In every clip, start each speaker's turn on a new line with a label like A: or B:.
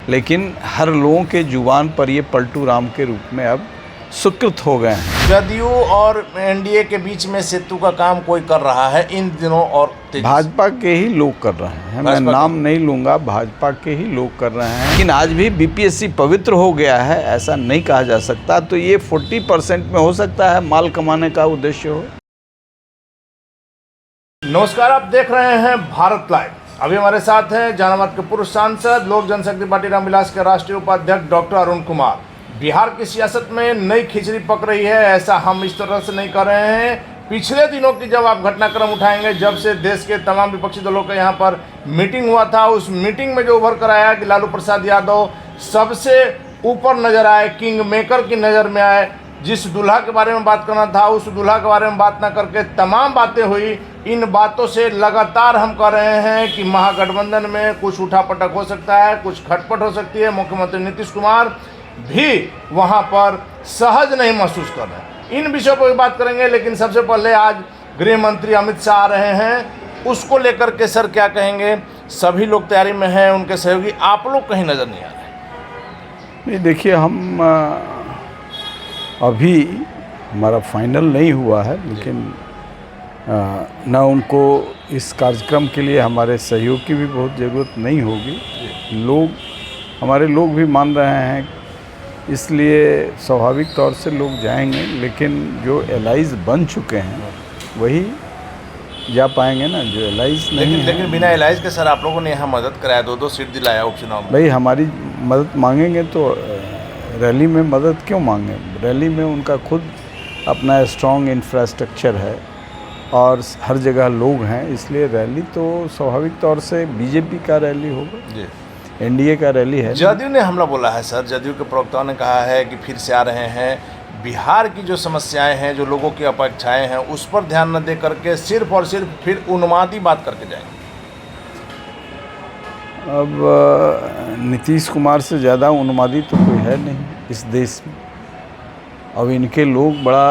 A: लेकिन हर लोगों के जुबान पर ये पलटू राम के रूप में अब स्वीकृत हो गए हैं।
B: जदयू और एनडीए के बीच में सेतु का काम कोई कर रहा है इन दिनों और तेजी से?
A: भाजपा के ही लोग कर रहे हैं, मैं नाम नहीं लूँगा, भाजपा के ही लोग कर रहे हैं। लेकिन आज भी बीपीएससी पवित्र हो गया है ऐसा नहीं कहा जा सकता। तो ये 40% में हो सकता है माल कमाने का उद्देश्य हो।
B: नमस्कार, आप देख रहे हैं भारत लाइव। अभी हमारे साथ हैं जहानाबाद के पूर्व सांसद, लोक जनशक्ति पार्टी रामविलास के राष्ट्रीय उपाध्यक्ष डॉक्टर अरुण कुमार। बिहार की सियासत में नई खिचड़ी पक रही है, ऐसा हम इस तरह से नहीं कर रहे हैं। पिछले दिनों की जब आप घटनाक्रम उठाएंगे, जब से देश के तमाम विपक्षी दलों का यहाँ पर मीटिंग हुआ था, उस मीटिंग में जो उभर कर आया कि लालू प्रसाद यादव सबसे ऊपर नजर आए, किंग मेकर की नज़र में आए। जिस दूल्हा के बारे में बात करना था उस दूल्हा के बारे में बात ना करके तमाम बातें हुई। इन बातों से लगातार हम कह रहे हैं कि महागठबंधन में कुछ उठापटक हो सकता है, कुछ खटपट हो सकती है। मुख्यमंत्री नीतीश कुमार भी वहां पर सहज नहीं महसूस कर रहे। इन विषयों पर भी बात करेंगे, लेकिन सबसे पहले आज गृह मंत्री अमित शाह आ रहे हैं, उसको लेकर के सर क्या कहेंगे? सभी लोग तैयारी में हैं, उनके सहयोगी, आप लोग कहीं नज़र नहीं आ रहे?
A: नहीं, देखिए, हम अभी हमारा फाइनल नहीं हुआ है, लेकिन ना उनको इस कार्यक्रम के लिए हमारे सहयोग की भी बहुत ज़रूरत नहीं होगी। हमारे लोग भी मान रहे हैं, इसलिए स्वाभाविक तौर से लोग जाएंगे। लेकिन जो एलाइज बन चुके हैं वही जा पाएंगे ना, जो एलाइज नहीं है।
B: लेकिन बिना एलाइज के सर आप लोगों ने यहाँ मदद कराया, 2-2 सीट दिलाया उपचुनाव में।
A: भाई, हमारी मदद मांगेंगे तो रैली में मदद क्यों मांगे? रैली में उनका खुद अपना स्ट्रॉन्ग इंफ्रास्ट्रक्चर है और हर जगह लोग हैं, इसलिए रैली तो स्वाभाविक तौर से बीजेपी का रैली होगा जी, एनडीए का रैली है।
B: जदयू ने हमला बोला है सर, जदयू के प्रवक्ताओं ने कहा है कि फिर से आ रहे हैं, बिहार की जो समस्याएं हैं, जो लोगों की अपेक्षाएं हैं, उस पर ध्यान न दे करके सिर्फ और सिर्फ फिर उन्मादी बात करके जाएंगे।
A: अब नीतीश कुमार से ज़्यादा उन्मादी तो कोई है नहीं इस देश में। अब इनके लोग बड़ा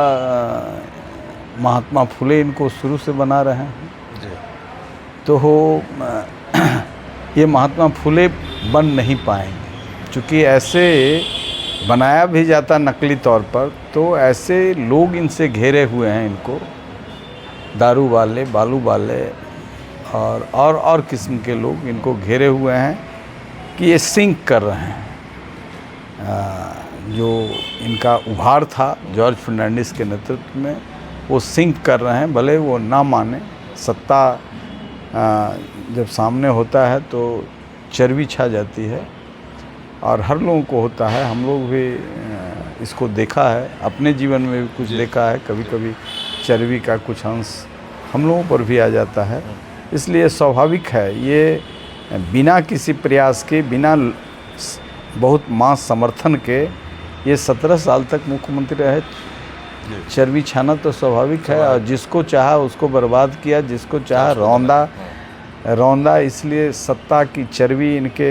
A: महात्मा फुले इनको शुरू से बना रहे हैं जी। तो ये महात्मा फुले बन नहीं पाएंगे, क्योंकि ऐसे बनाया भी जाता नकली तौर पर, तो ऐसे लोग इनसे घेरे हुए हैं इनको, दारू वाले, बालू वाले और किस्म के लोग इनको घेरे हुए हैं कि ये सिंक कर रहे हैं। जो इनका उभार था जॉर्ज फर्नांडिस के नेतृत्व में, वो सिंक कर रहे हैं। भले वो ना माने, सत्ता जब सामने होता है तो चर्बी छा जाती है, और हर लोगों को होता है। हम लोग भी इसको देखा है, अपने जीवन में भी कुछ देखा है। कभी कभी चर्बी का कुछ अंश हम लोगों पर भी आ जाता है। इसलिए स्वाभाविक है, ये बिना किसी प्रयास के, बिना बहुत मास समर्थन के ये 17 साल तक मुख्यमंत्री रहे। चर्बी छाना तो स्वाभाविक है, और जिसको चाहा उसको बर्बाद किया, जिसको चाहा रौंदा। इसलिए सत्ता की चर्बी इनके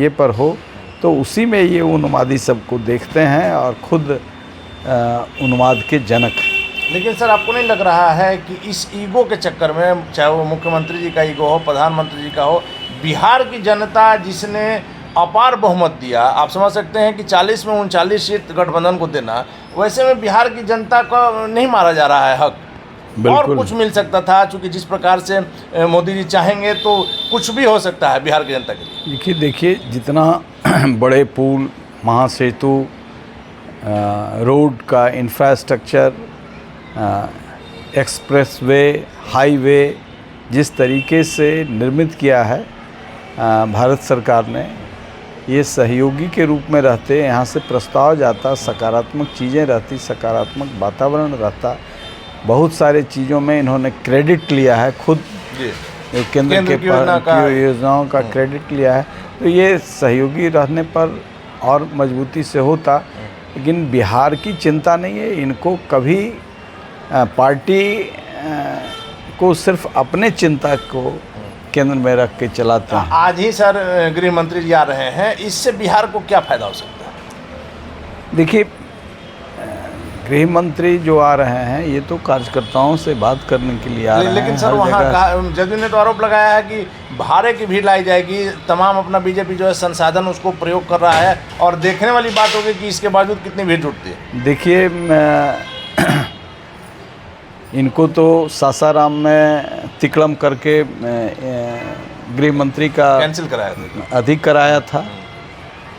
A: ये पर हो तो उसी में ये उन्मादी सबको देखते हैं और खुद उन्माद के जनक।
B: लेकिन सर, आपको नहीं लग रहा है कि इस ईगो के चक्कर में, चाहे वो मुख्यमंत्री जी का ईगो हो, प्रधानमंत्री जी का हो, बिहार की जनता जिसने अपार बहुमत दिया, आप समझ सकते हैं कि 40 में 39 सीट गठबंधन को देना, वैसे में बिहार की जनता को नहीं मारा जा रहा है हक, और कुछ मिल सकता था। चूँकि जिस प्रकार से मोदी जी चाहेंगे तो कुछ भी हो सकता है बिहार की जनता के लिए।
A: देखिए, जितना बड़े पुल, महासेतु, रोड का इंफ्रास्ट्रक्चर, एक्सप्रेसवे, हाईवे जिस तरीके से निर्मित किया है भारत सरकार ने, ये सहयोगी के रूप में रहते, यहाँ से प्रस्ताव जाता, सकारात्मक चीज़ें रहती, सकारात्मक वातावरण रहता। बहुत सारे चीज़ों में इन्होंने क्रेडिट लिया है खुद, केंद्र के योजनाओं का क्रेडिट लिया है। तो ये सहयोगी रहने पर और मजबूती से होता। लेकिन बिहार की चिंता नहीं है इनको, कभी पार्टी को सिर्फ अपने चिंता को केंद्र में रख के चलाते हैं।
B: आज ही सर गृह मंत्री जी आ रहे हैं, इससे बिहार को क्या फ़ायदा हो सकता है?
A: देखिए, गृह मंत्री जो आ रहे हैं ये तो कार्यकर्ताओं से बात करने के लिए आ रहे हैं।
B: लेकिन सर
A: हर
B: वहाँ
A: जगह।
B: जदयू ने तो आरोप लगाया है कि भाड़े की भीड़ लाई जाएगी, तमाम अपना बीजेपी जो है संसाधन उसको प्रयोग कर रहा है, और देखने वाली बात होगी कि इसके बावजूद कितनी भीड़ जुटती है।
A: देखिए इनको तो सासाराम में तिकड़म करके गृह मंत्री का
B: कैंसिल कराया था।
A: अधिक कराया था।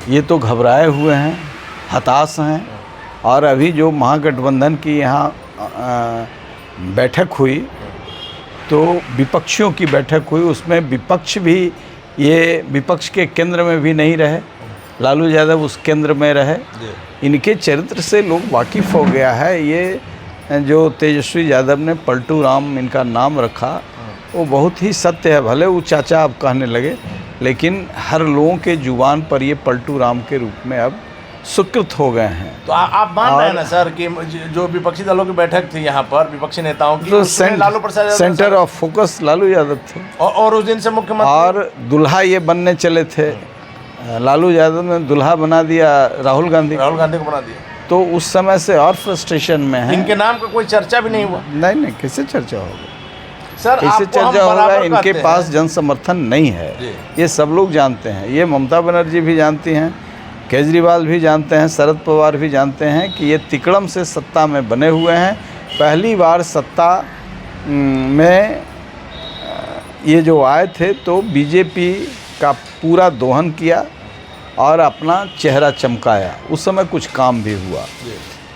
A: ये तो घबराए हुए हैं, हताश हैं। और अभी जो महागठबंधन की यहाँ बैठक हुई तो विपक्षियों की बैठक हुई, उसमें विपक्ष भी ये विपक्ष के केंद्र में भी नहीं रहे, लालू यादव उस केंद्र में रहे। इनके चरित्र से लोग वाकिफ़ हो गया है। ये जो तेजस्वी यादव ने पलटू राम इनका नाम रखा वो बहुत ही सत्य है। भले वो चाचा अब कहने लगे, लेकिन हर लोगों के जुबान पर ये पलटू राम के रूप में अब स्वीकृत हो गए हैं।
B: तो आप मान रहे हैं ना सर कि जो विपक्षी दलों की बैठक थी यहाँ पर विपक्षी नेताओं की,
A: तो
B: Lalu Prasad Yadav
A: centre of focus Lalu Yadav थे।
B: और उस दिन से मुख्यमंत्री
A: और दुल्हा ये बनने चले थे। लालू यादव ने दुल्हा बना दिया राहुल गांधी
B: को बना दिया।
A: तो उस समय से और फ्रस्ट्रेशन में है।
B: इनके नाम का कोई चर्चा भी नहीं हुआ।
A: नहीं, कैसे चर्चा होगा
B: सर?
A: कैसे
B: चर्चा
A: होगा? इनके पास जन समर्थन नहीं है, ये सब लोग जानते हैं। ये ममता बनर्जी भी जानती हैं, केजरीवाल भी जानते हैं, शरद पवार भी जानते हैं कि ये तिकड़म से सत्ता में बने हुए हैं। पहली बार सत्ता में ये जो आए थे तो बीजेपी का पूरा दोहन किया और अपना चेहरा चमकाया। उस समय कुछ काम भी हुआ,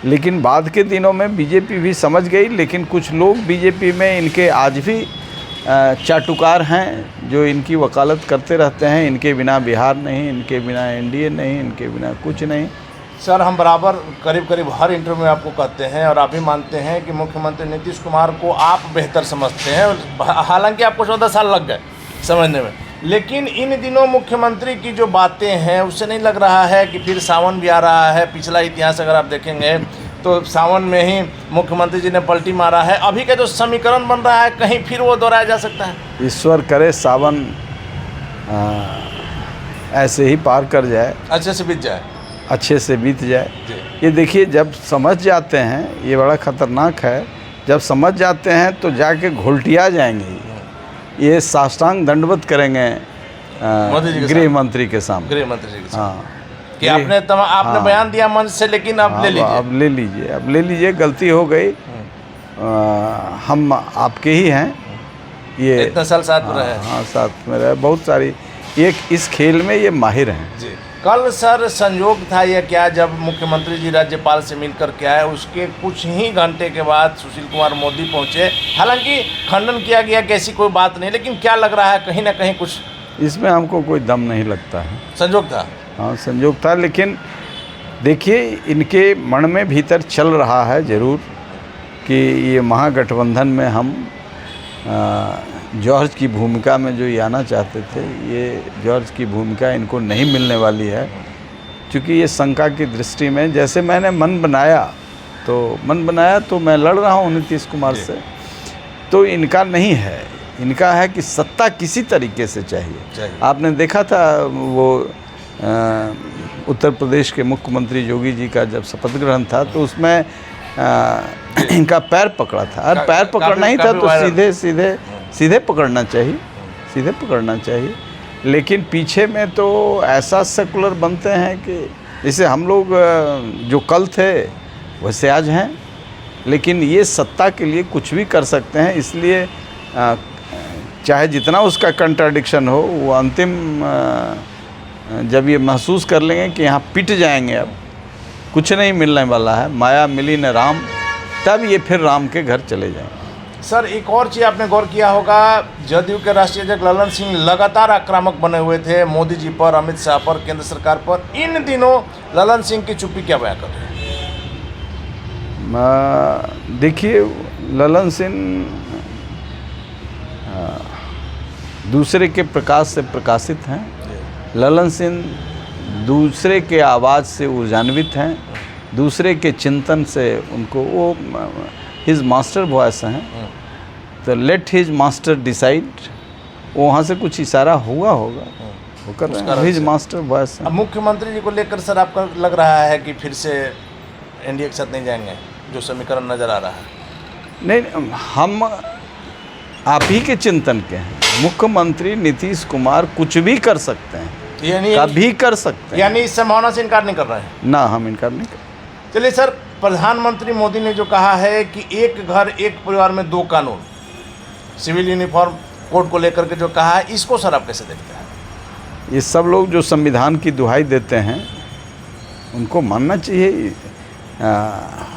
A: लेकिन बाद के दिनों में बीजेपी भी समझ गई। लेकिन कुछ लोग बीजेपी में इनके आज भी चाटुकार हैं जो इनकी वकालत करते रहते हैं, इनके बिना बिहार नहीं, इनके बिना एनडीए नहीं, इनके बिना कुछ नहीं।
B: सर हम बराबर करीब करीब हर इंटरव्यू में आपको कहते हैं और आप भी मानते हैं कि मुख्यमंत्री नीतीश कुमार को आप बेहतर समझते हैं, हालांकि आपको 14 साल लग गए समझने में। लेकिन इन दिनों मुख्यमंत्री की जो बातें हैं उससे नहीं लग रहा है कि फिर सावन भी आ रहा है। पिछला इतिहास अगर आप देखेंगे तो सावन में ही मुख्यमंत्री जी ने पलटी मारा है। अभी का जो समीकरण बन रहा है कहीं फिर वो दोहराया जा सकता है।
A: ईश्वर करे सावन ऐसे ही पार कर जाए,
B: अच्छे से बीत जाए,
A: अच्छे से बीत जाए। ये देखिए जब समझ जाते हैं, ये बड़ा ख़तरनाक है, जब समझ जाते हैं तो जाके घुलटिया जाएंगे। ये साष्टांग दंडवत करेंगे गृह मंत्री के सामने।
B: गृह मंत्री जी के सामने।
A: हाँ
B: कि आपने बयान दिया मंच से, लेकिन अब ले लीजिए,
A: अब ले लीजिए, गलती हो गई। हम आपके ही हैं, ये
B: इतना साल साथ में रहे।
A: हाँ साथ में रहे, बहुत सारी इस खेल में ये माहिर हैं
B: जी। कल सर संयोग था या क्या, जब मुख्यमंत्री जी राज्यपाल से मिल कर के आए, उसके कुछ ही घंटे के बाद सुशील कुमार मोदी पहुंचे। हालांकि खंडन किया गया कि ऐसी कोई बात नहीं, लेकिन क्या लग रहा है कहीं ना कहीं कुछ
A: इसमें हमको कोई दम नहीं लगता है।
B: संयोग था।
A: हाँ संयोग था, लेकिन देखिए इनके मन में भीतर चल रहा है ज़रूर कि ये महागठबंधन में हम जॉर्ज की भूमिका में जो ये आना चाहते थे, ये जॉर्ज की भूमिका इनको नहीं मिलने वाली है। क्योंकि ये शंका की दृष्टि में, जैसे मैंने मन बनाया तो मैं लड़ रहा हूँ नीतीश कुमार से, तो इनका नहीं है। इनका है कि सत्ता किसी तरीके से चाहिए। आपने देखा था वो उत्तर प्रदेश के मुख्यमंत्री योगी जी का जब शपथ ग्रहण था तो उसमें इनका पैर पकड़ा था। और पैर पकड़ना ही था तो सीधे पकड़ना चाहिए। लेकिन पीछे में तो ऐसा सेकुलर बनते हैं कि जैसे हम लोग जो कल थे वैसे आज हैं, लेकिन ये सत्ता के लिए कुछ भी कर सकते हैं। इसलिए चाहे जितना उसका कंट्राडिक्शन हो, वो अंतिम जब ये महसूस कर लेंगे कि यहाँ पिट जाएंगे, अब कुछ नहीं मिलने वाला है, माया मिली न राम, तब ये फिर राम के घर चले जाएंगे।
B: सर एक और चीज़ आपने गौर किया होगा, जदयू के राष्ट्रीय अध्यक्ष ललन सिंह लगातार आक्रामक बने हुए थे मोदी जी पर, अमित शाह पर, केंद्र सरकार पर। इन दिनों ललन सिंह की चुप्पी क्या बयां कर रहे हैं?
A: देखिए ललन सिंह दूसरे के प्रकाश से प्रकाशित हैं। ललन सिंह दूसरे के आवाज़ से ऊर्जान्वित हैं, दूसरे के चिंतन से उनको वो हिज मास्टर वॉइस हैं। तो लेट हिज मास्टर डिसाइड, वहाँ से कुछ इशारा हुआ होगा, वो कर रहे हैं, हिज मास्टर वॉइस।
B: अब मुख्यमंत्री जी को लेकर सर आपका लग रहा है कि फिर से एनडीए के साथ नहीं जाएंगे? जो समीकरण नज़र आ रहा है?
A: नहीं, हम आप ही के चिंतन के हैं। मुख्यमंत्री नीतीश कुमार कुछ भी कर सकते हैं,
B: यानी
A: कभी कर सकते हैं,
B: यानी इस संभावना से इनकार नहीं कर रहे हैं
A: ना हम इनकार नहीं कर।
B: चलिए सर, प्रधानमंत्री मोदी ने जो कहा है कि एक घर एक परिवार में दो कानून, सिविल यूनिफॉर्म कोड को लेकर के जो कहा है, इसको सर आप कैसे देखते हैं?
A: ये सब लोग जो संविधान की दुहाई देते हैं उनको मानना चाहिए।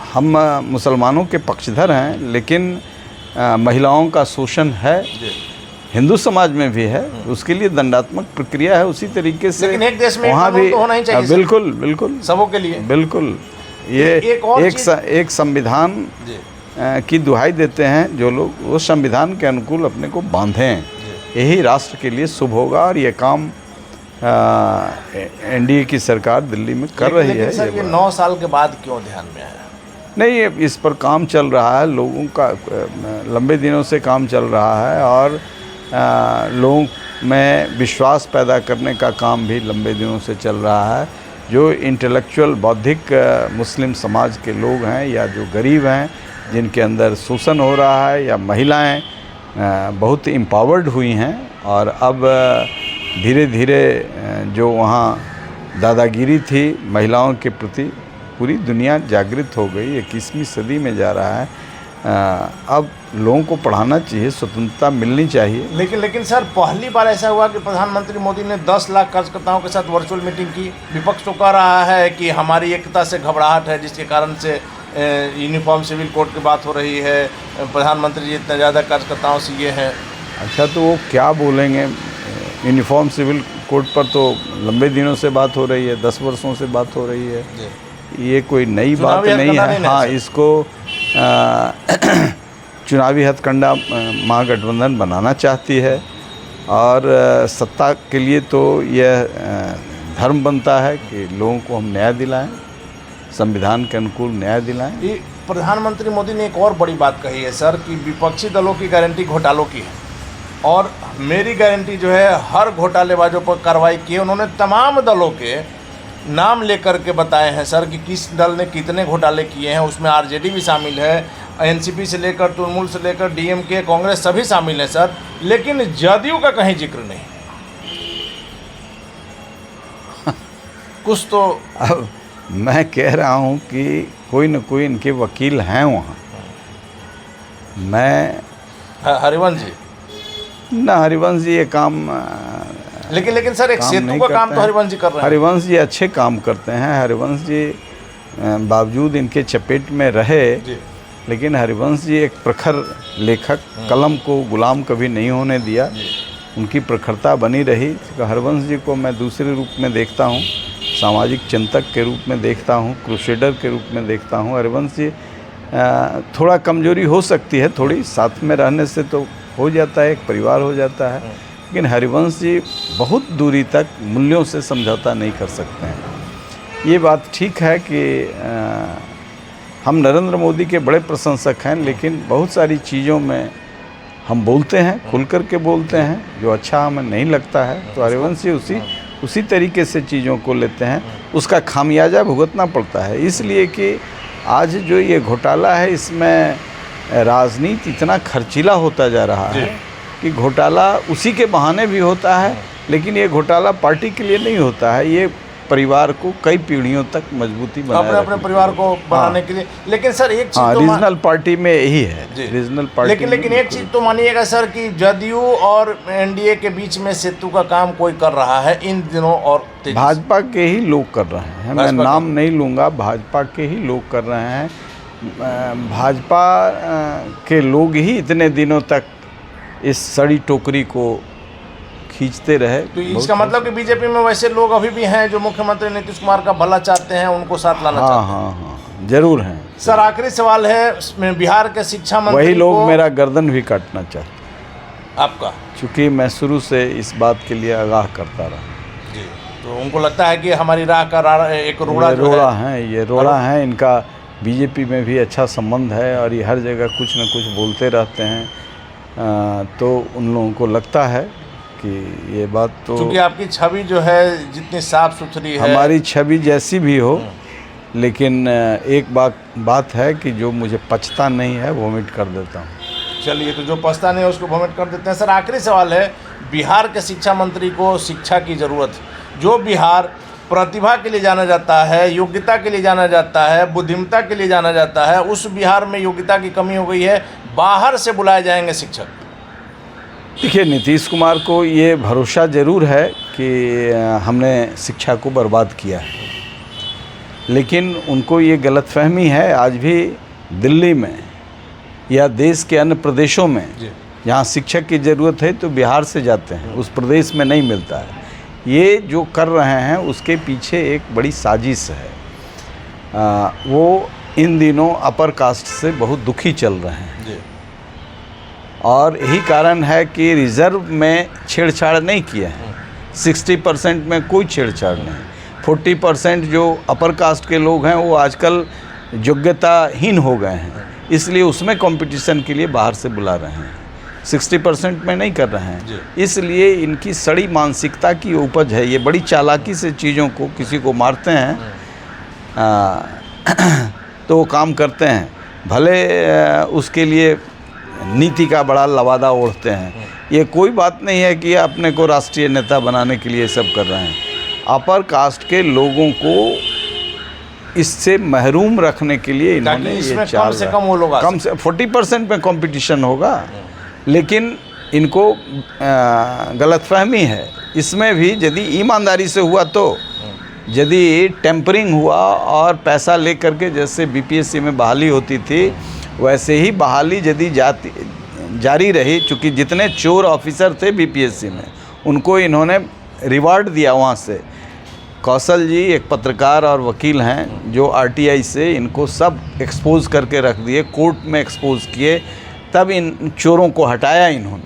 A: हम मुसलमानों के पक्षधर हैं, लेकिन महिलाओं का शोषण है, हिंदू समाज में भी है, उसके लिए दंडात्मक प्रक्रिया है। उसी तरीके से
B: लेकिन एक देश में
A: वहाँ
B: कानून
A: भी
B: तो होना ही चाहिए सर।
A: बिल्कुल बिल्कुल
B: सबों के लिए।
A: बिल्कुल। ये एक संविधान की दुहाई देते हैं जो लोग, वो संविधान के अनुकूल अपने को बांधें, यही राष्ट्र के लिए शुभ होगा। और ये काम एनडीए की सरकार दिल्ली में कर रही है।
B: सर ये 9 साल के बाद क्यों ध्यान में आया?
A: नहीं, इस पर काम चल रहा है, लोगों का लंबे दिनों से काम चल रहा है, और लोगों में विश्वास पैदा करने का काम भी लंबे दिनों से चल रहा है। जो इंटेलेक्चुअल बौद्धिक मुस्लिम समाज के लोग हैं, या जो गरीब हैं, जिनके अंदर शोषण हो रहा है, या महिलाएं बहुत एम्पावर्ड हुई हैं, और अब धीरे धीरे जो वहाँ दादागिरी थी महिलाओं के प्रति, पूरी दुनिया जागृत हो गई। 21वीं सदी में जा रहा है। अब लोगों को पढ़ाना चाहिए, स्वतंत्रता मिलनी चाहिए।
B: लेकिन सर, पहली बार ऐसा हुआ कि प्रधानमंत्री मोदी ने 10 लाख कार्यकर्ताओं के साथ वर्चुअल मीटिंग की। विपक्ष तो कह रहा है कि हमारी एकता से घबराहट है, जिसके कारण से यूनिफॉर्म सिविल कोड की बात हो रही है। प्रधानमंत्री जी इतने ज़्यादा कार्यकर्ताओं से ये हैं।
A: अच्छा, तो वो क्या बोलेंगे? यूनिफॉर्म सिविल कोड पर तो लंबे दिनों से बात हो रही है, 10 वर्षों से बात हो रही है। ये कोई नई बात नहीं है। हाँ, इसको चुनावी हथकंडा महागठबंधन बनाना चाहती है, और सत्ता के लिए तो यह धर्म बनता है कि लोगों को हम न्याय दिलाएं, संविधान के अनुकूल न्याय दिलाएं।
B: ये प्रधानमंत्री मोदी ने एक और बड़ी बात कही है सर, कि विपक्षी दलों की गारंटी घोटालों की है, और मेरी गारंटी जो है हर घोटालेबाजों पर कार्रवाई की है। उन्होंने तमाम दलों के नाम लेकर के बताए हैं सर, कि किस दल ने कितने घोटाले किए हैं। उसमें आरजेडी भी शामिल है, एनसीपी से लेकर तृणमूल से लेकर डीएमके, कांग्रेस, सभी शामिल हैं सर। लेकिन जदयू का कहीं जिक्र नहीं। कुछ तो
A: अब मैं कह रहा हूँ कि कोई न कोई इनके वकील हैं वहाँ। मैं
B: हरिवंश जी
A: ना, हरिवंश जी ये काम
B: लेकिन सर, एक सेतु का काम तो हरिवंश जी कर रहे हैं।
A: हरिवंश जी अच्छे काम करते हैं। हरिवंश जी बावजूद इनके चपेट में रहे, लेकिन हरिवंश जी एक प्रखर लेखक, कलम को गुलाम कभी नहीं होने दिया, उनकी प्रखरता बनी रही। तो हरिवंश जी को मैं दूसरे रूप में देखता हूँ, सामाजिक चिंतक के रूप में देखता हूँ, क्रूसेडर के रूप में देखता हूँ। हरिवंश जी थोड़ा कमजोरी हो सकती है, थोड़ी साथ में रहने से तो हो जाता है, एक परिवार हो जाता है, लेकिन हरिवंश जी बहुत दूरी तक मूल्यों से समझौता नहीं कर सकते हैं। ये बात ठीक है कि हम नरेंद्र मोदी के बड़े प्रशंसक हैं, लेकिन बहुत सारी चीज़ों में हम बोलते हैं, खुल कर के बोलते हैं, जो अच्छा हमें नहीं लगता है, तो हरिवंश जी उसी तरीके से चीज़ों को लेते हैं, उसका खामियाजा भुगतना पड़ता है। इसलिए कि आज जो ये घोटाला है, इसमें राजनीति इतना खर्चीला होता जा रहा है कि घोटाला उसी के बहाने भी होता है, लेकिन ये घोटाला पार्टी के लिए नहीं होता है, ये परिवार को कई पीढ़ियों तक मजबूती बनाए
B: अपने परिवार को बनाने के लिए। लेकिन सर एक चीज़ तो
A: रीजनल पार्टी में यही है, रीजनल पार्टी।
B: लेकिन एक चीज़ तो मानिएगा सर, कि जदयू और एनडीए के बीच में सेतु का काम कोई कर रहा है इन दिनों, और
A: भाजपा के ही लोग कर रहे हैं। मैं नाम नहीं लूँगा, भाजपा के ही लोग कर रहे हैं। भाजपा के लोग ही इतने दिनों तक इस सड़ी टोकरी को खींचते रहे।
B: तो इसका मतलब कि बीजेपी में वैसे लोग अभी भी हैं जो मुख्यमंत्री नीतीश कुमार का भला चाहते हैं, उनको साथ लाना चाहते हैं।
A: हाँ, जरूर हैं।
B: सर आखिरी सवाल है, बिहार के शिक्षा मंत्री
A: वही लोग मेरा गर्दन भी काटना चाहते हैं
B: आपका,
A: चूँकि मैं शुरू से इस बात के लिए आगाह करता रहा
B: जी। तो उनको लगता है कि हमारी राह का एक रोड़ा
A: है, ये रोड़ा है। इनका बीजेपी में भी अच्छा संबंध है, और ये हर जगह कुछ न कुछ बोलते रहते हैं। तो उन लोगों को लगता है कि ये बात तो,
B: क्योंकि आपकी छवि जो है जितनी साफ सुथरी है,
A: हमारी छवि जैसी भी हो, लेकिन एक बात है कि जो मुझे पछता नहीं है वोमिट कर देता हूँ।
B: चलिए, तो जो पछता नहीं है उसको वोमिट कर देते हैं। सर, आखिरी सवाल है, बिहार के शिक्षा मंत्री को शिक्षा की ज़रूरत है। जो बिहार प्रतिभा के लिए जाना जाता है, योग्यता के लिए जाना जाता है, बुद्धिमत्ता के लिए जाना जाता है, उस बिहार में योग्यता की कमी हो गई है, बाहर से बुलाए जाएंगे शिक्षक।
A: देखिए, नीतीश कुमार को ये भरोसा ज़रूर है कि हमने शिक्षा को बर्बाद किया है, लेकिन उनको ये गलतफहमी है आज भी दिल्ली में या देश के अन्य प्रदेशों में जहाँ शिक्षक की ज़रूरत है तो बिहार से जाते हैं, उस प्रदेश में नहीं मिलता है। ये जो कर रहे हैं उसके पीछे एक बड़ी साजिश है। वो इन दिनों अपर कास्ट से बहुत दुखी चल रहे हैं और यही कारण है कि रिज़र्व में छेड़छाड़ नहीं किए हैं। 60% में कोई छेड़छाड़ नहीं, 40% जो अपर कास्ट के लोग हैं वो आजकल योग्यताहीन हो गए हैं, इसलिए उसमें कंपटीशन के लिए बाहर से बुला रहे हैं। 60% में नहीं कर रहे हैं, इसलिए इनकी सड़ी मानसिकता की उपज है। ये बड़ी चालाकी से चीज़ों को, किसी को मारते हैं तो वो काम करते हैं, भले उसके लिए नीति का बड़ा लवादा ओढ़ते हैं। ये कोई बात नहीं है कि अपने को राष्ट्रीय नेता बनाने के लिए सब कर रहे हैं। अपर कास्ट के लोगों को इससे महरूम रखने के लिए इन्होंने ये
B: कम से कम वो लोग
A: कम से 40% में कंपटीशन होगा, लेकिन इनको गलतफहमी है। इसमें भी यदि ईमानदारी से हुआ तो, यदि टेम्परिंग हुआ और पैसा ले करके जैसे बीपीएससी में बहाली होती थी वैसे ही बहाली यदि जारी रही, चूँकि जितने चोर ऑफिसर थे बीपीएससी में उनको इन्होंने रिवार्ड दिया वहाँ से। कौशल जी एक पत्रकार और वकील हैं जो आरटीआई से इनको सब एक्सपोज करके रख दिए, कोर्ट में एक्सपोज किए, तब इन चोरों को हटाया इन्होंने।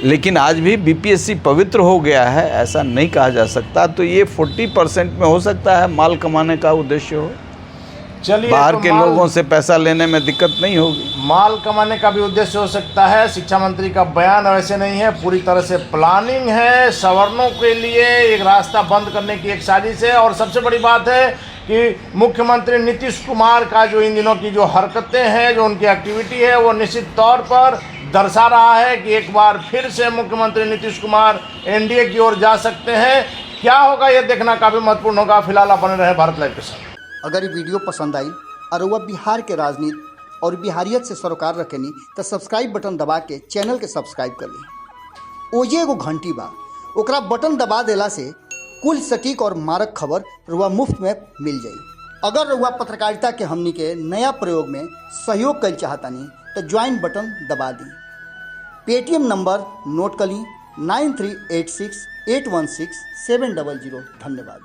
A: लेकिन आज भी बीपीएससी पवित्र हो गया है ऐसा नहीं कहा जा सकता। तो ये 40% में हो सकता है माल कमाने का उद्देश्य हो।
B: चलिए,
A: बाहर
B: तो
A: के लोगों से पैसा लेने में दिक्कत नहीं होगी,
B: माल कमाने का भी उद्देश्य हो सकता है। शिक्षा मंत्री का बयान वैसे नहीं है, पूरी तरह से प्लानिंग है, सवर्णों के लिए एक रास्ता बंद करने की एक साजिश है। और सबसे बड़ी बात है कि मुख्यमंत्री नीतीश कुमार का जो इन दिनों की जो हरकतें हैं, जो उनकी एक्टिविटी है, वो निश्चित तौर पर दर्शा रहा है कि एक बार फिर से मुख्यमंत्री नीतीश कुमार एनडीए की ओर जा सकते हैं। क्या होगा ये देखना काफ़ी महत्वपूर्ण होगा। फिलहाल आप बने रहे भारत लाइव के साथ।
C: अगर ये वीडियो पसंद आई और वह बिहार के राजनीति और बिहारियत से सरोकार रखेनी तो सब्सक्राइब बटन दबा के चैनल के सब्सक्राइब कर ली। ओजे एगो घंटी बा, ओकरा बटन दबा देला से कुल सटीक और मारक खबर रुआ मुफ्त में मिल जाई। अगर रुआ पत्रकारिता के हमनी के नया प्रयोग में सहयोग कर चाहतानी तो ज्वाइन बटन दबा दी। पेटीएम नंबर नोट कर ली 9386816700। धन्यवाद।